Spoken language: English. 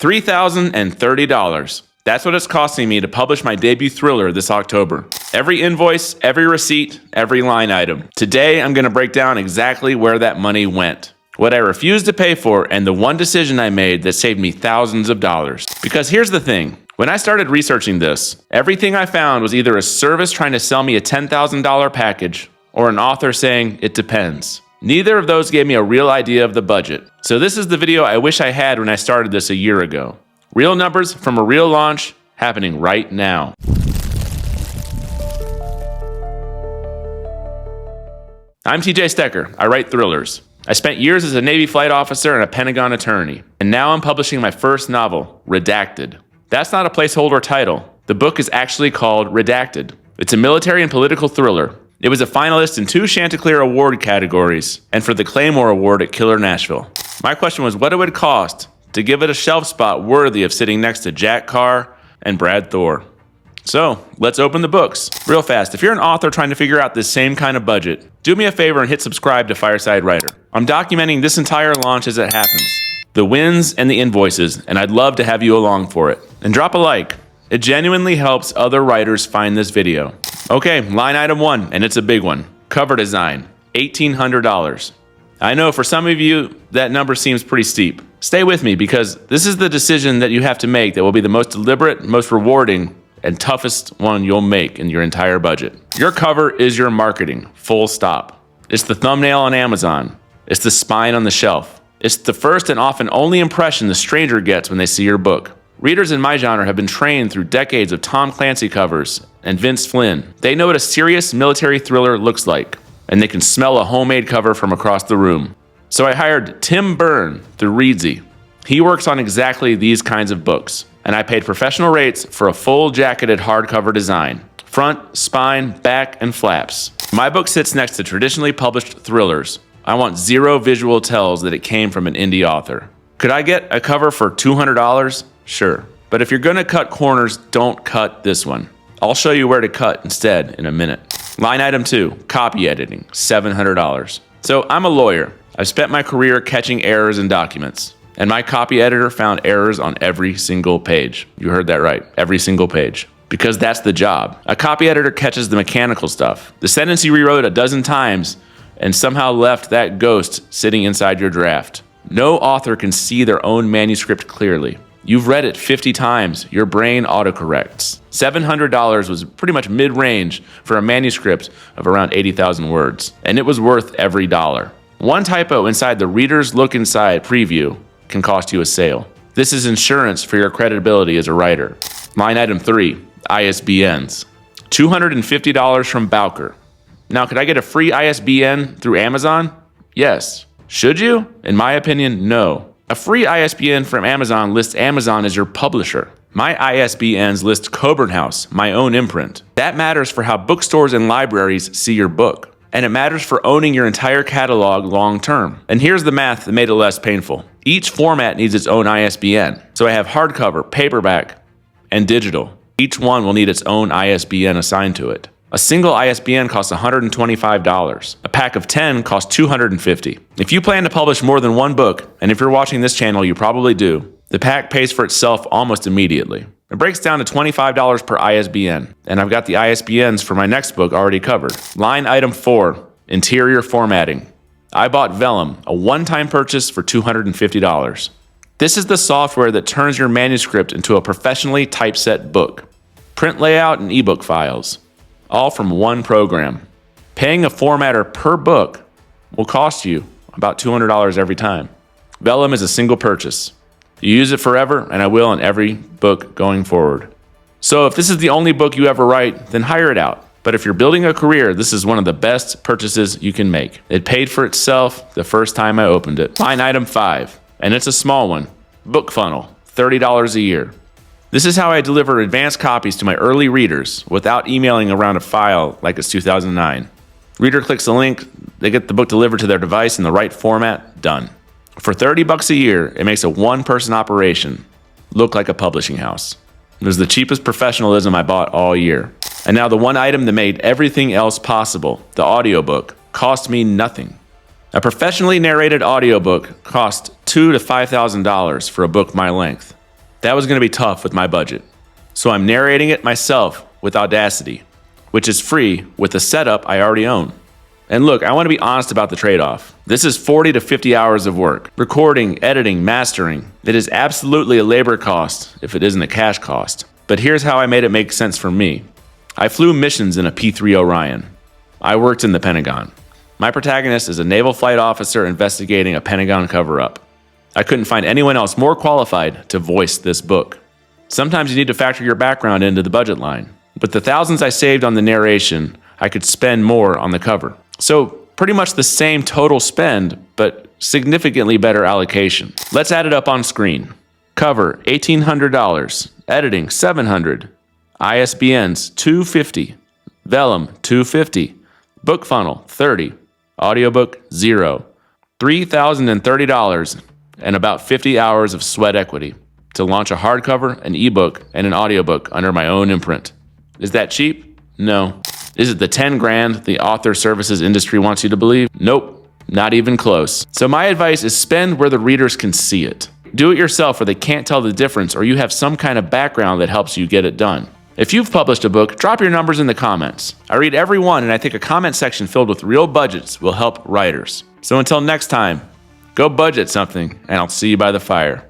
$3,030. That's what it's costing me to publish my debut thriller this October. Every invoice, every receipt, every line item. Today, I'm going to break down exactly where that money went, what I refused to pay for, and the one decision I made that saved me thousands of dollars. Because here's the thing. When I started researching this, everything I found was either a service trying to sell me a $10,000 package or an author saying, it depends. Neither of those gave me a real idea of the budget. So this is the video I wish I had when I started this a year ago. Real numbers from a real launch happening right now. I'm TJ Stecker. I write thrillers. I spent years as a Navy flight officer and a Pentagon attorney, and now I'm publishing my first novel, Redacted. That's not a placeholder title. The book is actually called Redacted. It's a military and political thriller. It was a finalist in 2 Chanticleer Award categories, and for the Claymore Award at Killer Nashville. My question was what it would cost to give it a shelf spot worthy of sitting next to Jack Carr and Brad Thor. So, let's open the books. Real fast, if you're an author trying to figure out this same kind of budget, do me a favor and hit subscribe to Fireside Writer. I'm documenting this entire launch as it happens, the wins and the invoices, and I'd love to have you along for it. And drop a like. It genuinely helps other writers find this video. Okay, line item 1, and it's a big one. Cover design, $1,800. I know for some of you, that number seems pretty steep. Stay with me because this is the decision that you have to make that will be the most deliberate, most rewarding, and toughest one you'll make in your entire budget. Your cover is your marketing, full stop. It's the thumbnail on Amazon. It's the spine on the shelf. It's the first and often only impression the stranger gets when they see your book. Readers in my genre have been trained through decades of Tom Clancy covers and Vince Flynn. They know what a serious military thriller looks like, and they can smell a homemade cover from across the room. So I hired Tim Byrne through Readsy. He works on exactly these kinds of books, and I paid professional rates for a full jacketed hardcover design. Front, spine, back, and flaps. My book sits next to traditionally published thrillers. I want zero visual tells that it came from an indie author. Could I get a cover for $200? Sure. But if you're gonna cut corners, don't cut this one. I'll show you where to cut instead in a minute. Line item 2, copy editing, $700. So I'm a lawyer. I've spent my career catching errors in documents, and my copy editor found errors on every single page. You heard that right, every single page. Because that's the job. A copy editor catches the mechanical stuff. The sentence you rewrote a dozen times and somehow left that ghost sitting inside your draft. No author can see their own manuscript clearly. You've read it 50 times, your brain autocorrects. $700 was pretty much mid-range for a manuscript of around 80,000 words, and it was worth every dollar. One typo inside the Reader's Look Inside preview can cost you a sale. This is insurance for your credibility as a writer. Line item 3, ISBNs. $250 from Bowker. Now, could I get a free ISBN through Amazon? Yes. Should you? In my opinion, no. A free ISBN from Amazon lists Amazon as your publisher. My ISBNs list Coburn House, my own imprint. That matters for how bookstores and libraries see your book. And it matters for owning your entire catalog long term. And here's the math that made it less painful. Each format needs its own ISBN. So I have hardcover, paperback, and digital. Each one will need its own ISBN assigned to it. A single ISBN costs $125. A pack of 10 costs $250. If you plan to publish more than one book, and if you're watching this channel, you probably do, the pack pays for itself almost immediately. It breaks down to $25 per ISBN, and I've got the ISBNs for my next book already covered. Line item 4, interior formatting. I bought Vellum, a one-time purchase for $250. This is the software that turns your manuscript into a professionally typeset book. Print layout and ebook files. All from one program. Paying a formatter per book will cost you about $200 every time. Vellum is a single purchase. You use it forever, and I will on every book going forward. So if this is the only book you ever write, then hire it out. But if you're building a career, this is one of the best purchases you can make. It paid for itself the first time I opened it. Line item 5, and it's a small one. Book funnel, $30 a year. This is how I deliver advanced copies to my early readers without emailing around a file like it's 2009. Reader clicks a link, they get the book delivered to their device in the right format, done. For $30 a year, it makes a one-person operation look like a publishing house. It was the cheapest professionalism I bought all year. And now the one item that made everything else possible, the audiobook, cost me nothing. A professionally narrated audiobook cost $2,000 to $5,000 for a book my length. That was going to be tough with my budget. So I'm narrating it myself with Audacity, which is free with the setup I already own. And look, I want to be honest about the trade-off. This is 40 to 50 hours of work. Recording, editing, mastering. It is absolutely a labor cost if it isn't a cash cost. But here's how I made it make sense for me. I flew missions in a P-3 Orion. I worked in the Pentagon. My protagonist is a naval flight officer investigating a Pentagon cover-up. I couldn't find anyone else more qualified to voice this book. Sometimes you need to factor your background into the budget line. With the thousands I saved on the narration, I could spend more on the cover. So pretty much the same total spend, but significantly better allocation. Let's add it up on screen. Cover, $1,800. Editing, $700. ISBNs, $250. Vellum, $250. Book funnel, $30. Audiobook, $0. $3,030 and about 50 hours of sweat equity to launch a hardcover, an ebook, and an audiobook under my own imprint. Is that cheap? No. Is it the 10 grand the author services industry wants you to believe? Nope, not even close. So my advice is spend where the readers can see it. Do it yourself where they can't tell the difference, or you have some kind of background that helps you get it done. If you've published a book, drop your numbers in the comments. I read every one, and I think a comment section filled with real budgets will help writers. So until next time, go budget something, and I'll see you by the fire.